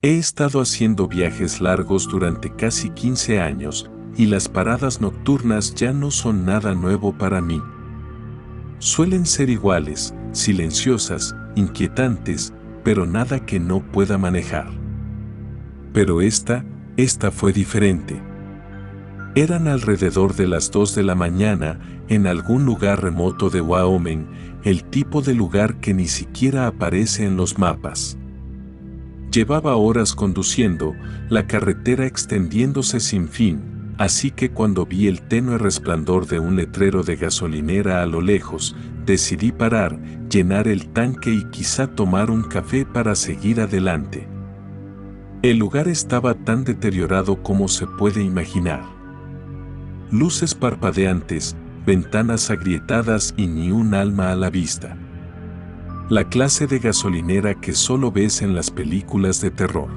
He estado haciendo viajes largos durante casi 15 años, y las paradas nocturnas ya no son nada nuevo para mí. Suelen ser iguales, silenciosas, inquietantes, pero nada que no pueda manejar. Pero esta fue diferente. Eran alrededor de las 2 de la mañana, en algún lugar remoto de Wyoming, el tipo de lugar que ni siquiera aparece en los mapas. Llevaba horas conduciendo, la carretera extendiéndose sin fin, así que cuando vi el tenue resplandor de un letrero de gasolinera a lo lejos, decidí parar, llenar el tanque y quizá tomar un café para seguir adelante. El lugar estaba tan deteriorado como se puede imaginar. Luces parpadeantes, ventanas agrietadas y ni un alma a la vista. La clase de gasolinera que solo ves en las películas de terror.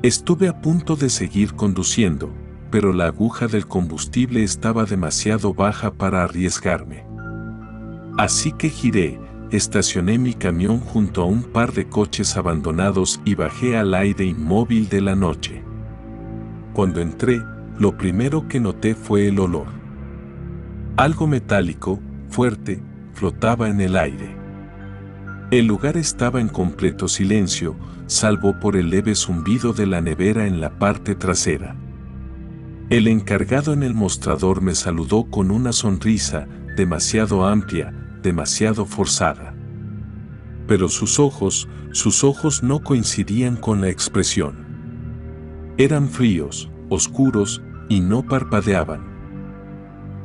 Estuve a punto de seguir conduciendo, pero la aguja del combustible estaba demasiado baja para arriesgarme. Así que giré, estacioné mi camión junto a un par de coches abandonados y bajé al aire inmóvil de la noche. Cuando entré, lo primero que noté fue el olor. Algo metálico, fuerte, flotaba en el aire. El lugar estaba en completo silencio, salvo por el leve zumbido de la nevera en la parte trasera. El encargado en el mostrador me saludó con una sonrisa, demasiado amplia, demasiado forzada. Pero sus ojos no coincidían con la expresión. Eran fríos, oscuros, y no parpadeaban.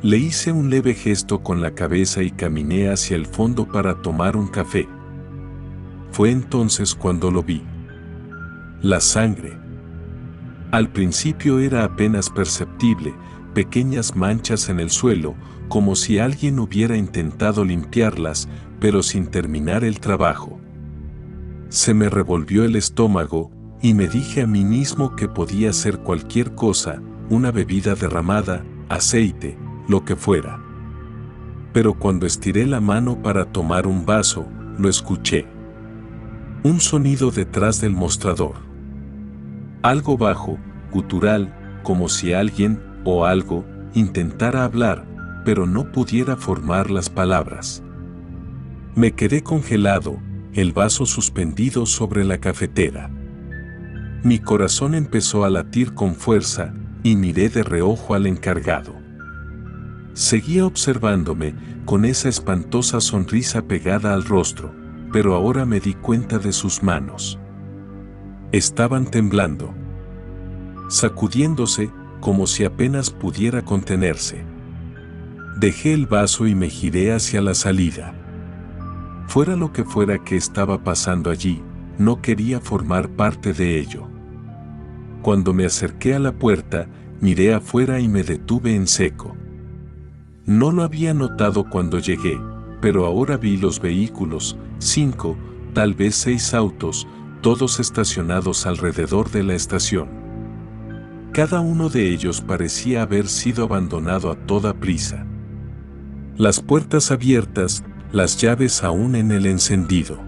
Le hice un leve gesto con la cabeza y caminé hacia el fondo para tomar un café. Fue entonces cuando lo vi. La sangre. Al principio era apenas perceptible, pequeñas manchas en el suelo, como si alguien hubiera intentado limpiarlas, pero sin terminar el trabajo. Se me revolvió el estómago, y me dije a mí mismo que podía ser cualquier cosa, una bebida derramada, aceite, lo que fuera. Pero cuando estiré la mano para tomar un vaso, lo escuché. Un sonido detrás del mostrador. Algo bajo, gutural, como si alguien, o algo, intentara hablar, pero no pudiera formar las palabras. Me quedé congelado, el vaso suspendido sobre la cafetera. Mi corazón empezó a latir con fuerza, y miré de reojo al encargado. Seguía observándome, con esa espantosa sonrisa pegada al rostro, pero ahora me di cuenta de sus manos. Estaban temblando, sacudiéndose, como si apenas pudiera contenerse. Dejé el vaso y me giré hacia la salida. Fuera lo que fuera que estaba pasando allí, no quería formar parte de ello. Cuando me acerqué a la puerta, miré afuera y me detuve en seco. No lo había notado cuando llegué, pero ahora vi los vehículos, 5, tal vez 6 autos, todos estacionados alrededor de la estación. Cada uno de ellos parecía haber sido abandonado a toda prisa. Las puertas abiertas, las llaves aún en el encendido.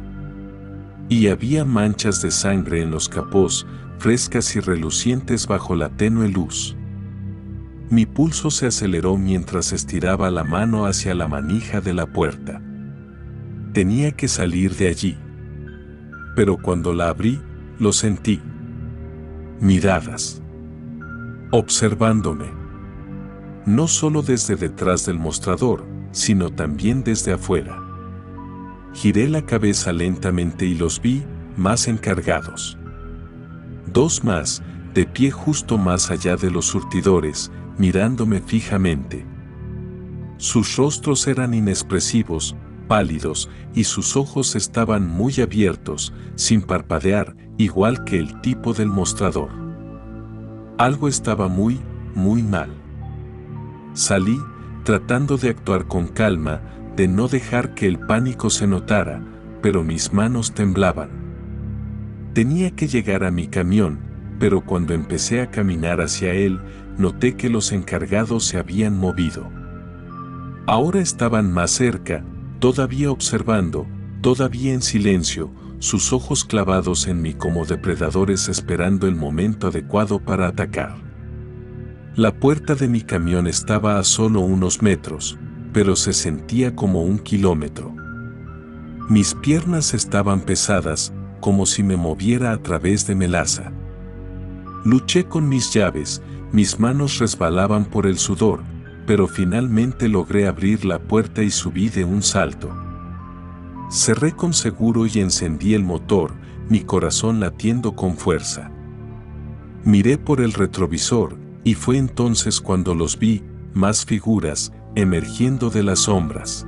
Y había manchas de sangre en los capós, frescas y relucientes bajo la tenue luz. Mi pulso se aceleró mientras estiraba la mano hacia la manija de la puerta. Tenía que salir de allí. Pero cuando la abrí, lo sentí. Miradas. Observándome. No solo desde detrás del mostrador, sino también desde afuera. Giré la cabeza lentamente y los vi, más encargados. 2 más, de pie justo más allá de los surtidores, mirándome fijamente. Sus rostros eran inexpresivos, pálidos, y sus ojos estaban muy abiertos, sin parpadear, igual que el tipo del mostrador. Algo estaba muy mal. Salí, tratando de actuar con calma, de no dejar que el pánico se notara, pero mis manos temblaban. Tenía que llegar a mi camión, pero cuando empecé a caminar hacia él, noté que los encargados se habían movido. Ahora estaban más cerca, todavía observando, todavía en silencio, sus ojos clavados en mí como depredadores esperando el momento adecuado para atacar. La puerta de mi camión estaba a solo unos metros, pero se sentía como 1 kilómetro. Mis piernas estaban pesadas, como si me moviera a través de melaza. Luché con mis llaves, mis manos resbalaban por el sudor, pero finalmente logré abrir la puerta y subí de un salto. Cerré con seguro y encendí el motor, mi corazón latiendo con fuerza. Miré por el retrovisor, y fue entonces cuando los vi, más figuras, emergiendo de las sombras.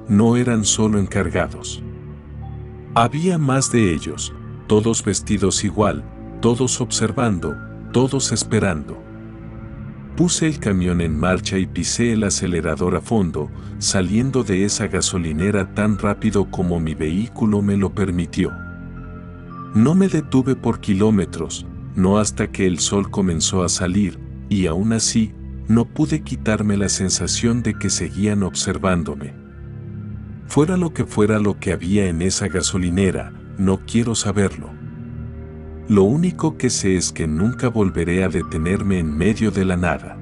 No eran solo encargados. Había más de ellos, todos vestidos igual, todos observando, todos esperando. Puse el camión en marcha y pisé el acelerador a fondo, saliendo de esa gasolinera tan rápido como mi vehículo me lo permitió. No me detuve por kilómetros, no hasta que el sol comenzó a salir, y aún así, no pude quitarme la sensación de que seguían observándome. Fuera lo que había en esa gasolinera, no quiero saberlo. Lo único que sé es que nunca volveré a detenerme en medio de la nada.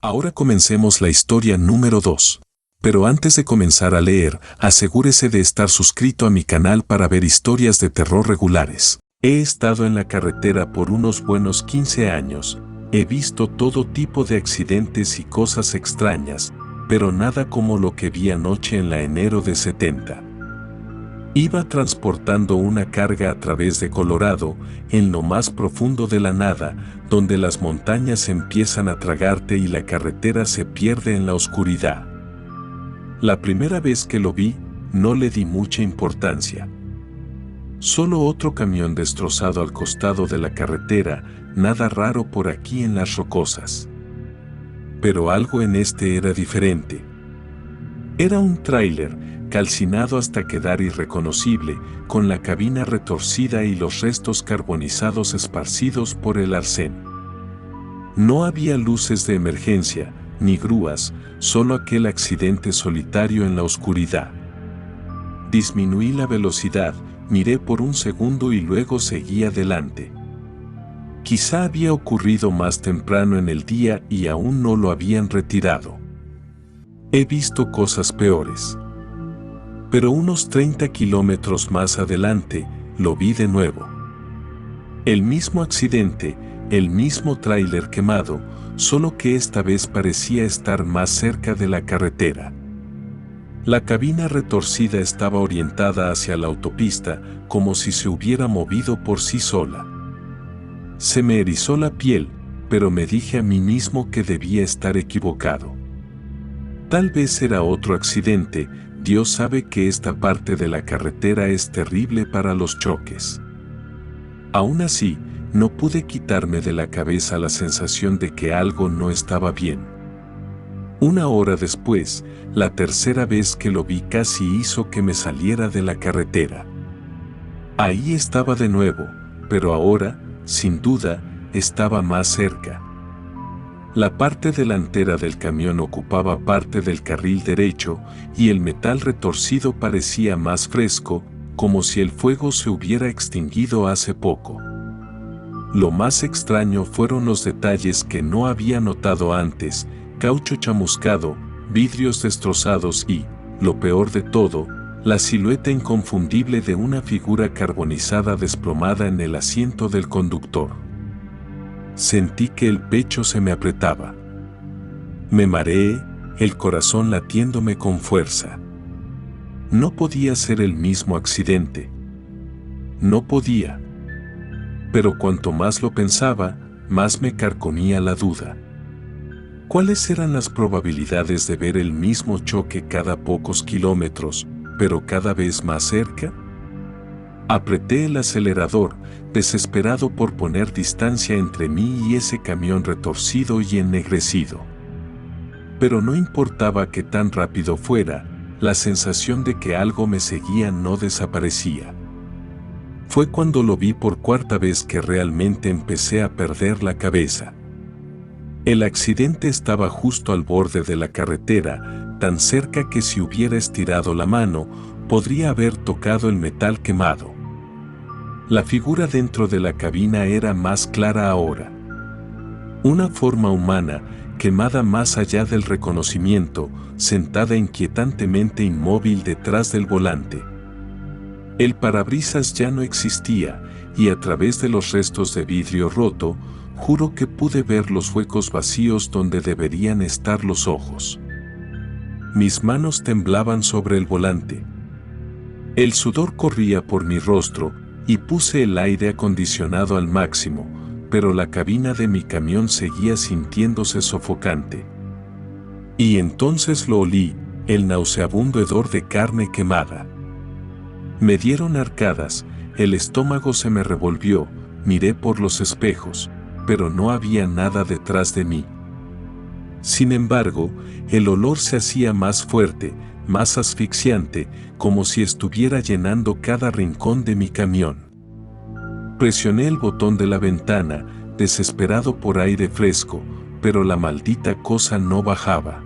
Ahora comencemos la historia número 2. Pero antes de comenzar a leer, asegúrese de estar suscrito a mi canal para ver historias de terror regulares. He estado en la carretera por unos buenos 15 años, he visto todo tipo de accidentes y cosas extrañas, pero nada como lo que vi anoche en la enero de 70. Iba transportando una carga a través de Colorado, en lo más profundo de la nada, donde las montañas empiezan a tragarte y la carretera se pierde en la oscuridad. La primera vez que lo vi, no le di mucha importancia. Solo otro camión destrozado al costado de la carretera, nada raro por aquí en las rocosas. Pero algo en este era diferente. Era un tráiler, calcinado hasta quedar irreconocible, con la cabina retorcida y los restos carbonizados esparcidos por el arcén. No había luces de emergencia, ni grúas, solo aquel accidente solitario en la oscuridad. Disminuí la velocidad, miré por un segundo y luego seguí adelante. Quizá había ocurrido más temprano en el día y aún no lo habían retirado. He visto cosas peores. Pero unos 30 kilómetros más adelante, lo vi de nuevo. El mismo accidente, el mismo tráiler quemado, solo que esta vez parecía estar más cerca de la carretera. La cabina retorcida estaba orientada hacia la autopista, como si se hubiera movido por sí sola. Se me erizó la piel, pero me dije a mí mismo que debía estar equivocado. Tal vez era otro accidente. Dios sabe que esta parte de la carretera es terrible para los choques. Aún así, no pude quitarme de la cabeza la sensación de que algo no estaba bien. Una hora después, la tercera vez que lo vi casi hizo que me saliera de la carretera. Ahí estaba de nuevo, pero ahora, sin duda, estaba más cerca. La parte delantera del camión ocupaba parte del carril derecho y el metal retorcido parecía más fresco, como si el fuego se hubiera extinguido hace poco. Lo más extraño fueron los detalles que no había notado antes: caucho chamuscado, vidrios destrozados y, lo peor de todo, la silueta inconfundible de una figura carbonizada desplomada en el asiento del conductor. Sentí que el pecho se me apretaba. Me mareé, el corazón latiéndome con fuerza. No podía ser el mismo accidente. No podía. Pero cuanto más lo pensaba, más me carcomía la duda. ¿Cuáles eran las probabilidades de ver el mismo choque cada pocos kilómetros, pero cada vez más cerca? Apreté el acelerador, desesperado por poner distancia entre mí y ese camión retorcido y ennegrecido. Pero no importaba que tan rápido fuera, la sensación de que algo me seguía no desaparecía. Fue cuando lo vi por cuarta vez que realmente empecé a perder la cabeza. El accidente estaba justo al borde de la carretera, tan cerca que si hubiera estirado la mano, Podría haber tocado el metal quemado. La figura dentro de la cabina era más clara ahora. Una forma humana, quemada más allá del reconocimiento, sentada inquietantemente inmóvil detrás del volante. El parabrisas ya no existía, y a través de los restos de vidrio roto, juro que pude ver los huecos vacíos donde deberían estar los ojos. Mis manos temblaban sobre el volante. El sudor corría por mi rostro, y puse el aire acondicionado al máximo, pero la cabina de mi camión seguía sintiéndose sofocante. Y entonces lo olí, el nauseabundo hedor de carne quemada. Me dieron arcadas, el estómago se me revolvió, miré por los espejos, pero no había nada detrás de mí. Sin embargo, el olor se hacía más fuerte, más asfixiante, como si estuviera llenando cada rincón de mi camión. Presioné el botón de la ventana, desesperado por aire fresco, pero la maldita cosa no bajaba.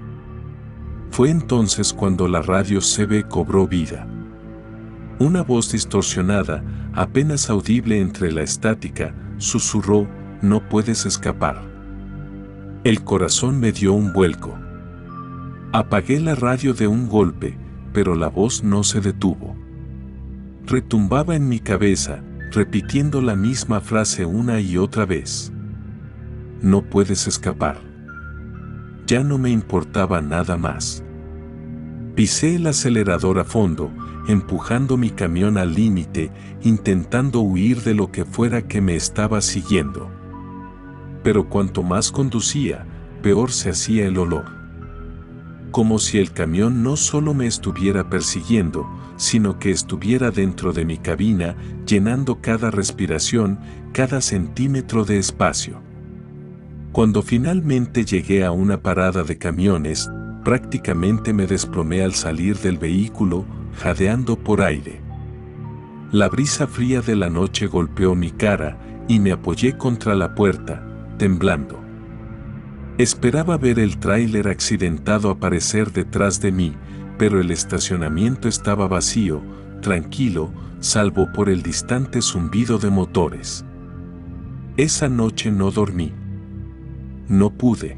Fue entonces cuando la radio CB cobró vida. Una voz distorsionada, apenas audible entre la estática, susurró: «No puedes escapar». El corazón me dio un vuelco. Apagué la radio de un golpe, pero la voz no se detuvo. Retumbaba en mi cabeza, repitiendo la misma frase una y otra vez. No puedes escapar. Ya no me importaba nada más. Pisé el acelerador a fondo, empujando mi camión al límite, intentando huir de lo que fuera que me estaba siguiendo. Pero cuanto más conducía, peor se hacía el olor. Como si el camión no solo me estuviera persiguiendo, sino que estuviera dentro de mi cabina, llenando cada respiración, cada centímetro de espacio. Cuando finalmente llegué a una parada de camiones, prácticamente me desplomé al salir del vehículo, jadeando por aire. La brisa fría de la noche golpeó mi cara y me apoyé contra la puerta, temblando. Esperaba ver el tráiler accidentado aparecer detrás de mí, pero el estacionamiento estaba vacío, tranquilo, salvo por el distante zumbido de motores. Esa noche no dormí. No pude.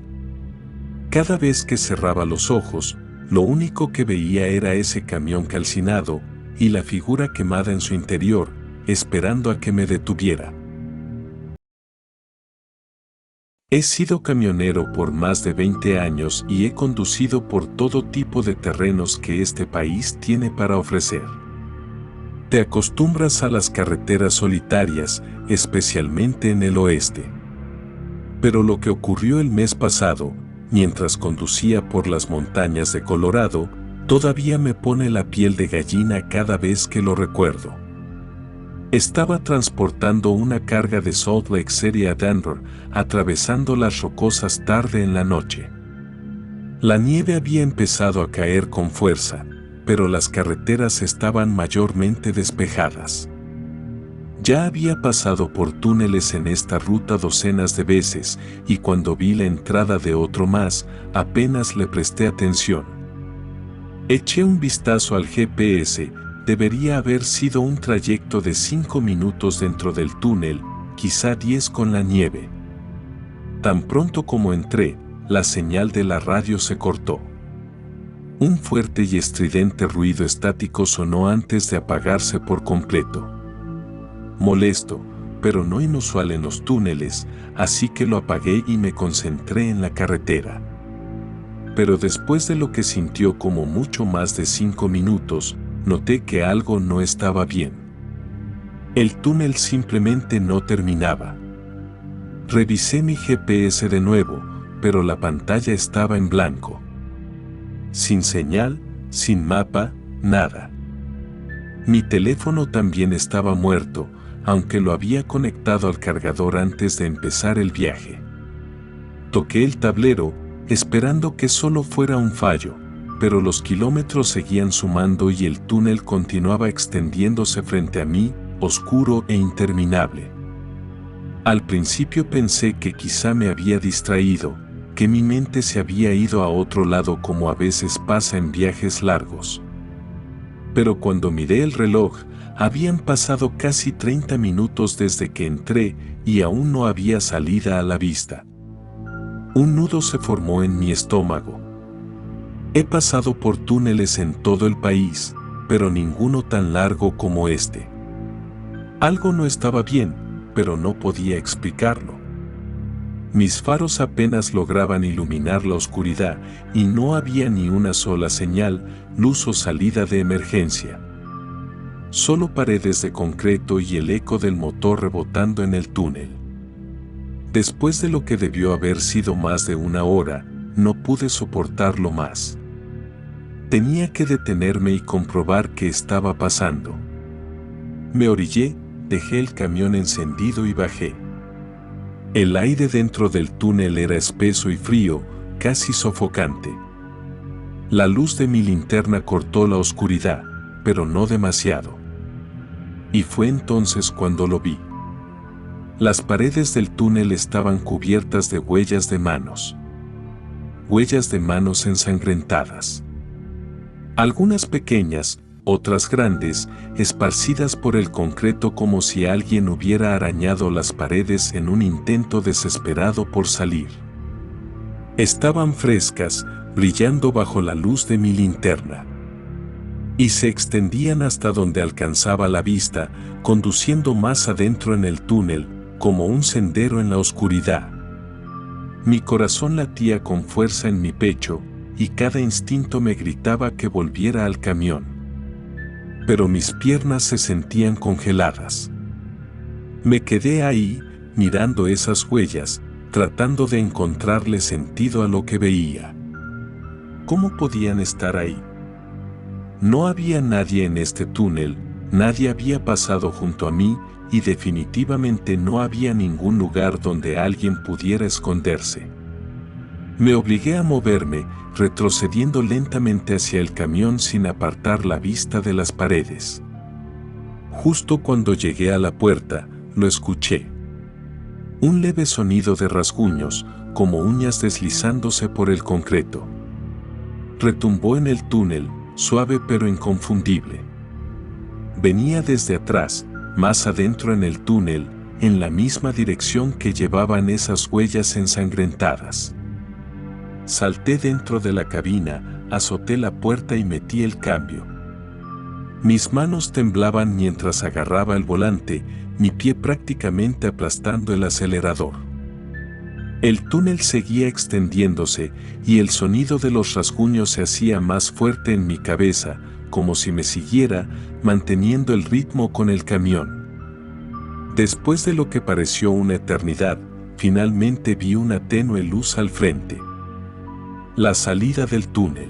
Cada vez que cerraba los ojos, lo único que veía era ese camión calcinado y la figura quemada en su interior, esperando a que me detuviera. He sido camionero por más de 20 años y he conducido por todo tipo de terrenos que este país tiene para ofrecer. Te acostumbras a las carreteras solitarias, especialmente en el oeste. Pero lo que ocurrió el mes pasado, mientras conducía por las montañas de Colorado, todavía me pone la piel de gallina cada vez que lo recuerdo. Estaba transportando una carga de Salt Lake City a Denver, atravesando las rocosas tarde en la noche. La nieve había empezado a caer con fuerza, pero las carreteras estaban mayormente despejadas. Ya había pasado por túneles en esta ruta docenas de veces, y cuando vi la entrada de otro más, apenas le presté atención. Eché un vistazo al GPS. Debería haber sido un trayecto de 5 minutos dentro del túnel, quizá 10 con la nieve. Tan pronto como entré, la señal de la radio se cortó. Un fuerte y estridente ruido estático sonó antes de apagarse por completo. Molesto, pero no inusual en los túneles, así que lo apagué y me concentré en la carretera. Pero después de lo que sintió como mucho más de 5 minutos, noté que algo no estaba bien. El túnel simplemente no terminaba. Revisé mi GPS de nuevo, pero la pantalla estaba en blanco. Sin señal, sin mapa, nada. Mi teléfono también estaba muerto, aunque lo había conectado al cargador antes de empezar el viaje. Toqué el tablero, esperando que solo fuera un fallo, pero los kilómetros seguían sumando y el túnel continuaba extendiéndose frente a mí, oscuro e interminable. Al principio pensé que quizá me había distraído, que mi mente se había ido a otro lado como a veces pasa en viajes largos. pero cuando miré el reloj, habían pasado casi 30 minutos desde que entré y aún no había salida a la vista. Un nudo se formó en mi estómago. He pasado por túneles en todo el país, pero ninguno tan largo como este. Algo no estaba bien, pero no podía explicarlo. Mis faros apenas lograban iluminar la oscuridad y no había ni una sola señal, luz o salida de emergencia. Solo paredes de concreto y el eco del motor rebotando en el túnel. Después de lo que debió haber sido más de una hora, no pude soportarlo más. Tenía que detenerme y comprobar qué estaba pasando. Me orillé, dejé el camión encendido y bajé. El aire dentro del túnel era espeso y frío, casi sofocante. La luz de mi linterna cortó la oscuridad, pero no demasiado. Y fue entonces cuando lo vi. Las paredes del túnel estaban cubiertas de huellas de manos. Huellas de manos ensangrentadas. Algunas pequeñas, otras grandes, esparcidas por el concreto como si alguien hubiera arañado las paredes en un intento desesperado por salir. Estaban frescas, brillando bajo la luz de mi linterna. Y se extendían hasta donde alcanzaba la vista, conduciendo más adentro en el túnel, como un sendero en la oscuridad. Mi corazón latía con fuerza en mi pecho, y cada instinto me gritaba que volviera al camión. Pero mis piernas se sentían congeladas. Me quedé ahí, mirando esas huellas, tratando de encontrarle sentido a lo que veía. ¿Cómo podían estar ahí? No había nadie en este túnel, nadie había pasado junto a mí, y definitivamente no había ningún lugar donde alguien pudiera esconderse. Me obligué a moverme, retrocediendo lentamente hacia el camión sin apartar la vista de las paredes. Justo cuando llegué a la puerta, lo escuché. Un leve sonido de rasguños, como uñas deslizándose por el concreto. Retumbó en el túnel, suave pero inconfundible. Venía desde atrás, más adentro en el túnel, en la misma dirección que llevaban esas huellas ensangrentadas. Salté dentro de la cabina, azoté la puerta y metí el cambio. Mis manos temblaban mientras agarraba el volante, mi pie prácticamente aplastando el acelerador. El túnel seguía extendiéndose y el sonido de los rasguños se hacía más fuerte en mi cabeza, como si me siguiera, manteniendo el ritmo con el camión. Después de lo que pareció una eternidad, finalmente vi una tenue luz al frente. La salida del túnel.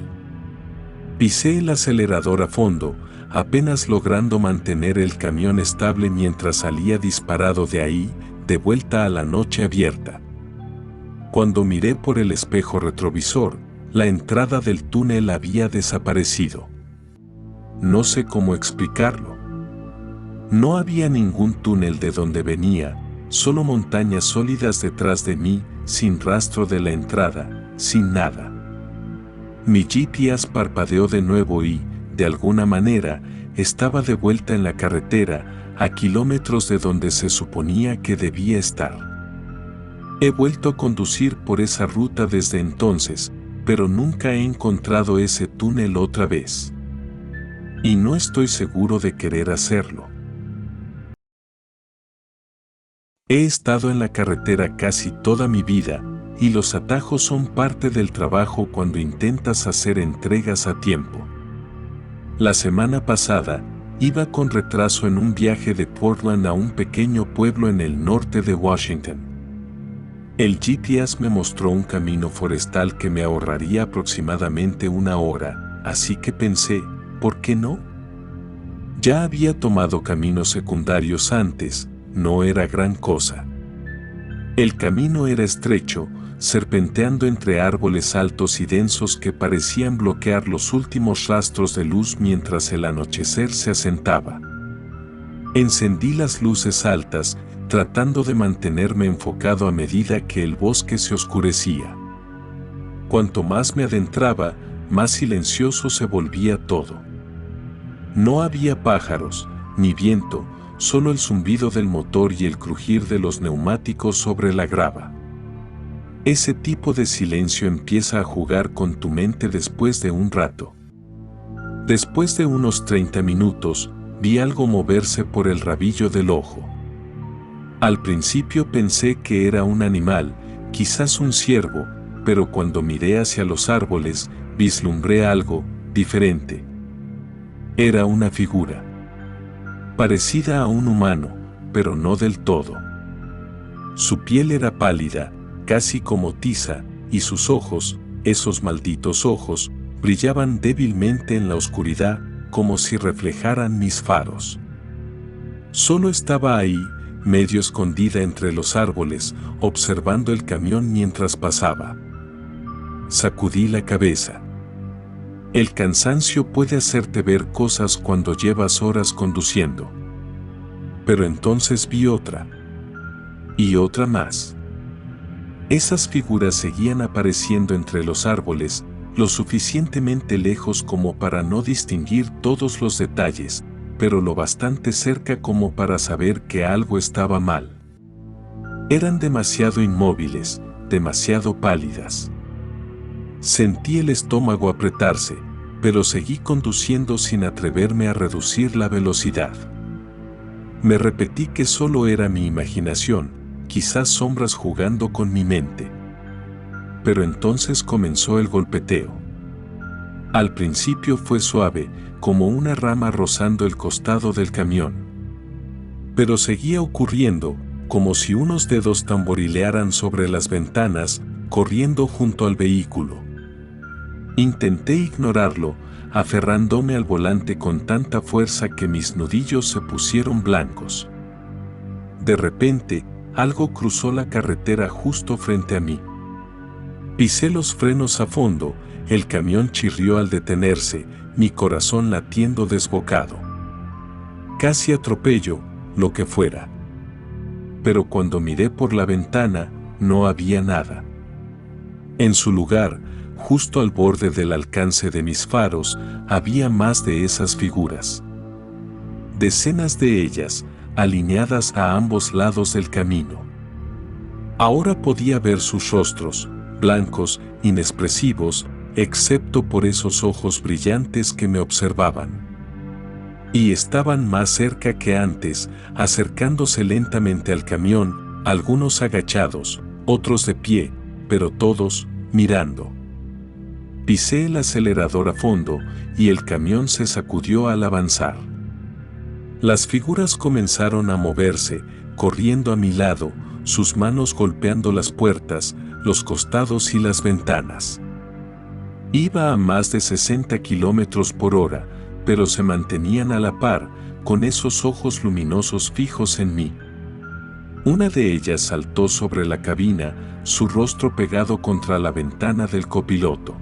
Pisé el acelerador a fondo, apenas logrando mantener el camión estable mientras salía disparado de ahí, de vuelta a la noche abierta. Cuando miré por el espejo retrovisor, la entrada del túnel había desaparecido. No sé cómo explicarlo. No había ningún túnel de donde venía, solo montañas sólidas detrás de mí, sin rastro de la entrada, sin nada. Mi GPS parpadeó de nuevo y, de alguna manera, estaba de vuelta en la carretera, a kilómetros de donde se suponía que debía estar. He vuelto a conducir por esa ruta desde entonces, pero nunca he encontrado ese túnel otra vez. Y no estoy seguro de querer hacerlo. He estado en la carretera casi toda mi vida, y los atajos son parte del trabajo cuando intentas hacer entregas a tiempo. La semana pasada, iba con retraso en un viaje de Portland a un pequeño pueblo en el norte de Washington. El GPS me mostró un camino forestal que me ahorraría aproximadamente una hora, así que pensé, ¿por qué no? Ya había tomado caminos secundarios antes, no era gran cosa. El camino era estrecho, serpenteando entre árboles altos y densos que parecían bloquear los últimos rastros de luz mientras el anochecer se asentaba. Encendí las luces altas, tratando de mantenerme enfocado a medida que el bosque se oscurecía. Cuanto más me adentraba, más silencioso se volvía todo. No había pájaros, ni viento, solo el zumbido del motor y el crujir de los neumáticos sobre la grava. Ese tipo de silencio empieza a jugar con tu mente después de un rato. Después de unos 30 minutos, vi algo moverse por el rabillo del ojo. Al principio pensé que era un animal, quizás un ciervo, pero cuando miré hacia los árboles, vislumbré algo diferente. Era una figura. Parecida a un humano, pero no del todo. Su piel era pálida, casi como tiza, y sus ojos, esos malditos ojos, brillaban débilmente en la oscuridad, como si reflejaran mis faros. Solo estaba ahí, medio escondida entre los árboles, observando el camión mientras pasaba. Sacudí la cabeza. El cansancio puede hacerte ver cosas cuando llevas horas conduciendo. Pero entonces vi otra. Y otra más. Esas figuras seguían apareciendo entre los árboles, lo suficientemente lejos como para no distinguir todos los detalles, pero lo bastante cerca como para saber que algo estaba mal. Eran demasiado inmóviles, demasiado pálidas. Sentí el estómago apretarse, pero seguí conduciendo sin atreverme a reducir la velocidad. Me repetí que solo era mi imaginación, quizás sombras jugando con mi mente. Pero entonces comenzó el golpeteo. Al principio fue suave, como una rama rozando el costado del camión. Pero seguía ocurriendo, como si unos dedos tamborilearan sobre las ventanas, corriendo junto al vehículo. Intenté ignorarlo, aferrándome al volante con tanta fuerza que mis nudillos se pusieron blancos. De repente, algo cruzó la carretera justo frente a mí. Pisé los frenos a fondo, el camión chirrió al detenerse, mi corazón latiendo desbocado. Casi atropello, lo que fuera. Pero cuando miré por la ventana, no había nada. En su lugar, justo al borde del alcance de mis faros, había más de esas figuras. Decenas de ellas, alineadas a ambos lados del camino. Ahora podía ver sus rostros, blancos, inexpresivos, excepto por esos ojos brillantes que me observaban. Y estaban más cerca que antes, acercándose lentamente al camión, algunos agachados, otros de pie, pero todos, mirando. Pisé el acelerador a fondo, y el camión se sacudió al avanzar. Las figuras comenzaron a moverse, corriendo a mi lado, sus manos golpeando las puertas, los costados y las ventanas. Iba a más de 60 kilómetros por hora, pero se mantenían a la par, con esos ojos luminosos fijos en mí. Una de ellas saltó sobre la cabina, su rostro pegado contra la ventana del copiloto.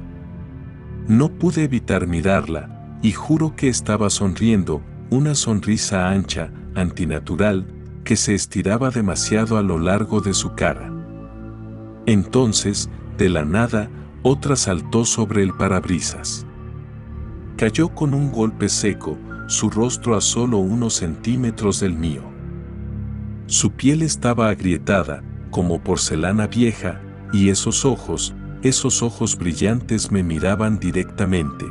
No pude evitar mirarla, y juro que estaba sonriendo, una sonrisa ancha, antinatural, que se estiraba demasiado a lo largo de su cara. Entonces, de la nada, otra saltó sobre el parabrisas. Cayó con un golpe seco, su rostro a solo unos centímetros del mío. Su piel estaba agrietada, como porcelana vieja, y esos ojos brillantes me miraban directamente.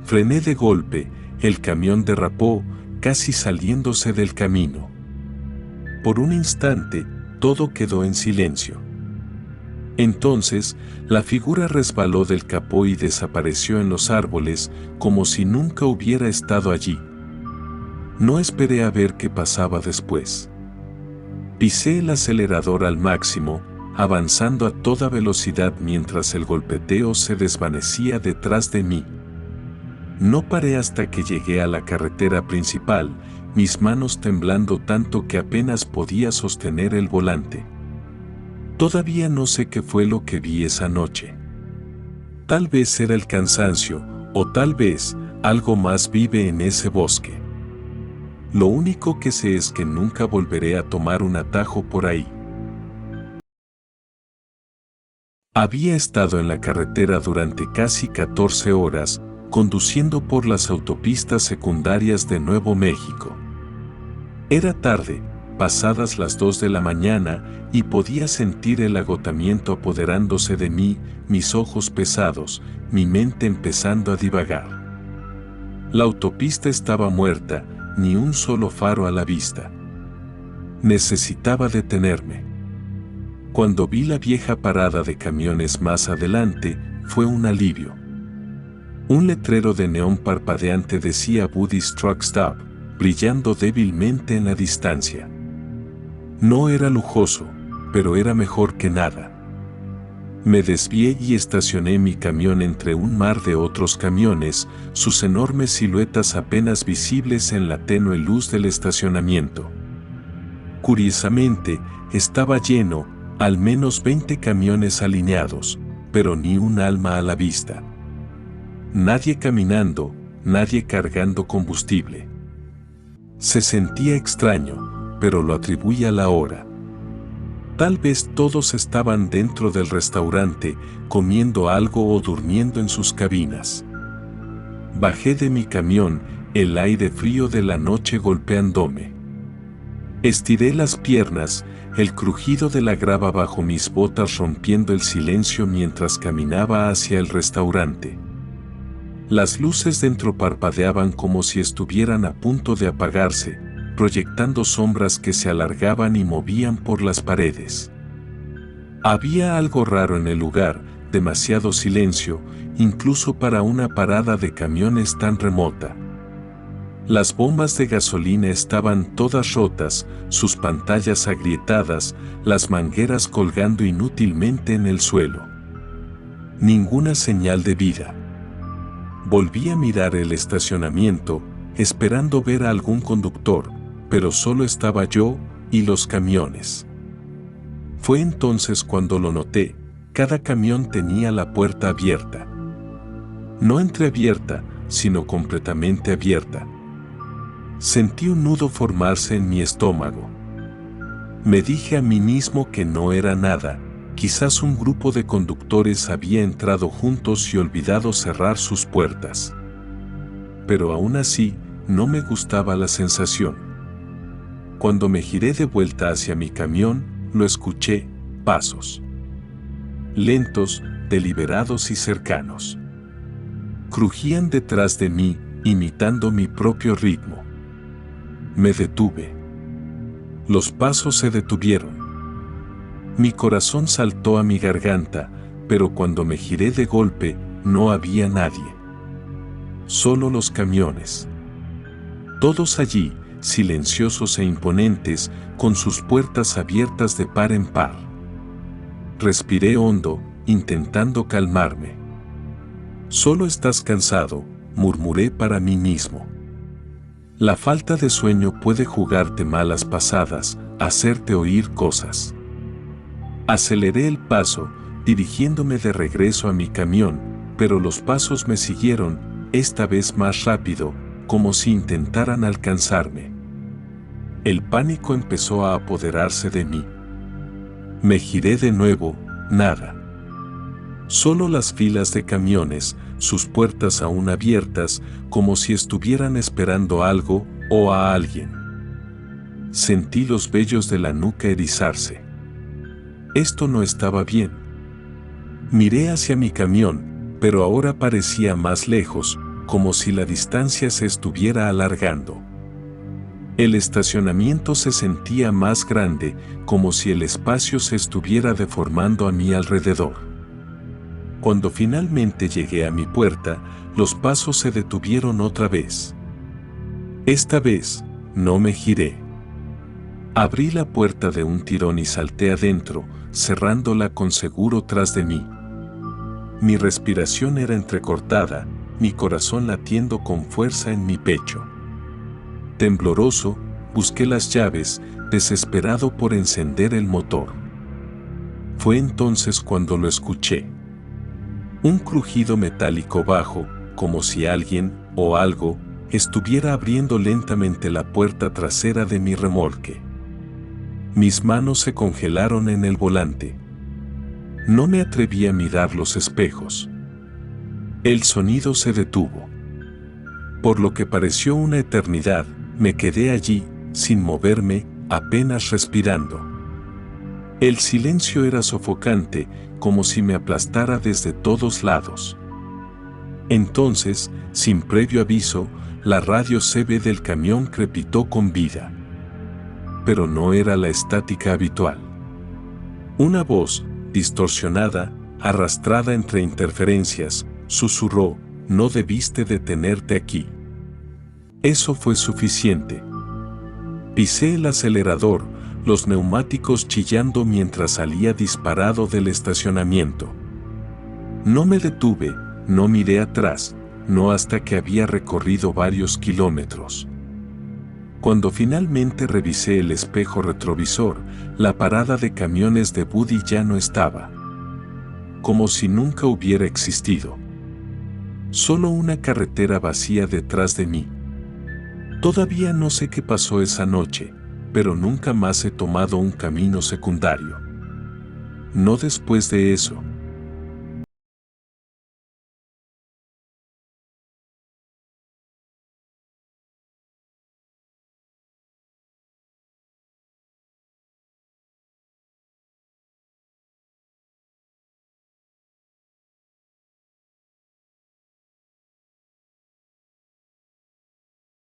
Frené de golpe, el camión derrapó, casi saliéndose del camino. Por un instante, todo quedó en silencio. Entonces, la figura resbaló del capó y desapareció en los árboles, como si nunca hubiera estado allí. No esperé a ver qué pasaba después. Pisé el acelerador al máximo, avanzando a toda velocidad mientras el golpeteo se desvanecía detrás de mí. No paré hasta que llegué a la carretera principal, mis manos temblando tanto que apenas podía sostener el volante. Todavía no sé qué fue lo que vi esa noche. Tal vez era el cansancio, o tal vez algo más vive en ese bosque. Lo único que sé es que nunca volveré a tomar un atajo por ahí. Había estado en la carretera durante casi 14 horas, conduciendo por las autopistas secundarias de Nuevo México. Era tarde, pasadas las 2 de la mañana, y podía sentir el agotamiento apoderándose de mí, mis ojos pesados, mi mente empezando a divagar. La autopista estaba muerta, ni un solo faro a la vista. Necesitaba detenerme. Cuando vi la vieja parada de camiones más adelante, fue un alivio. Un letrero de neón parpadeante decía Buddy's Truck Stop, brillando débilmente en la distancia. No era lujoso, pero era mejor que nada. Me desvié y estacioné mi camión entre un mar de otros camiones, sus enormes siluetas apenas visibles en la tenue luz del estacionamiento. Curiosamente, estaba lleno, al menos 20 camiones alineados, pero ni un alma a la vista. Nadie caminando, nadie cargando combustible. Se sentía extraño, pero lo atribuía a la hora. Tal vez todos estaban dentro del restaurante, comiendo algo o durmiendo en sus cabinas. Bajé de mi camión, el aire frío de la noche golpeándome. Estiré las piernas, el crujido de la grava bajo mis botas rompiendo el silencio mientras caminaba hacia el restaurante. Las luces dentro parpadeaban como si estuvieran a punto de apagarse, proyectando sombras que se alargaban y movían por las paredes. Había algo raro en el lugar, demasiado silencio, incluso para una parada de camiones tan remota. Las bombas de gasolina estaban todas rotas, sus pantallas agrietadas, las mangueras colgando inútilmente en el suelo. Ninguna señal de vida. Volví a mirar el estacionamiento, esperando ver a algún conductor, pero solo estaba yo y los camiones. Fue entonces cuando lo noté, cada camión tenía la puerta abierta. No entreabierta, sino completamente abierta. Sentí un nudo formarse en mi estómago. Me dije a mí mismo que no era nada, quizás un grupo de conductores había entrado juntos y olvidado cerrar sus puertas. Pero aún así, no me gustaba la sensación. Cuando me giré de vuelta hacia mi camión, lo escuché, pasos. Lentos, deliberados y cercanos. Crujían detrás de mí, imitando mi propio ritmo. Me detuve. Los pasos se detuvieron. Mi corazón saltó a mi garganta, pero cuando me giré de golpe, no había nadie. Solo los camiones. Todos allí, silenciosos e imponentes, con sus puertas abiertas de par en par. Respiré hondo, intentando calmarme. Solo estás cansado, murmuré para mí mismo. La falta de sueño puede jugarte malas pasadas, hacerte oír cosas. Aceleré el paso, dirigiéndome de regreso a mi camión, pero los pasos me siguieron, esta vez más rápido, como si intentaran alcanzarme. El pánico empezó a apoderarse de mí. Me giré de nuevo, nada. Solo las filas de camiones, sus puertas aún abiertas, como si estuvieran esperando algo o a alguien. Sentí los vellos de la nuca erizarse. Esto no estaba bien. Miré hacia mi camión, pero ahora parecía más lejos, como si la distancia se estuviera alargando. El estacionamiento se sentía más grande, como si el espacio se estuviera deformando a mi alrededor. Cuando finalmente llegué a mi puerta, los pasos se detuvieron otra vez. Esta vez, no me giré. Abrí la puerta de un tirón y salté adentro, cerrándola con seguro tras de mí. Mi respiración era entrecortada, mi corazón latiendo con fuerza en mi pecho. Tembloroso, busqué las llaves, desesperado por encender el motor. Fue entonces cuando lo escuché. Un crujido metálico bajo, como si alguien, o algo, estuviera abriendo lentamente la puerta trasera de mi remolque. Mis manos se congelaron en el volante. No me atreví a mirar los espejos. El sonido se detuvo. Por lo que pareció una eternidad, me quedé allí, sin moverme, apenas respirando. El silencio era sofocante, como si me aplastara desde todos lados. Entonces, sin previo aviso, la radio CB del camión crepitó con vida. Pero no era la estática habitual. Una voz, distorsionada, arrastrada entre interferencias, susurró: «No debiste detenerte aquí». Eso fue suficiente. Pisé el acelerador, los neumáticos chillando mientras salía disparado del estacionamiento. No me detuve, no miré atrás, no hasta que había recorrido varios kilómetros. Cuando finalmente revisé el espejo retrovisor, la parada de camiones de Buddy ya no estaba. Como si nunca hubiera existido. Solo una carretera vacía detrás de mí. Todavía no sé qué pasó esa noche, pero nunca más he tomado un camino secundario. No después de eso.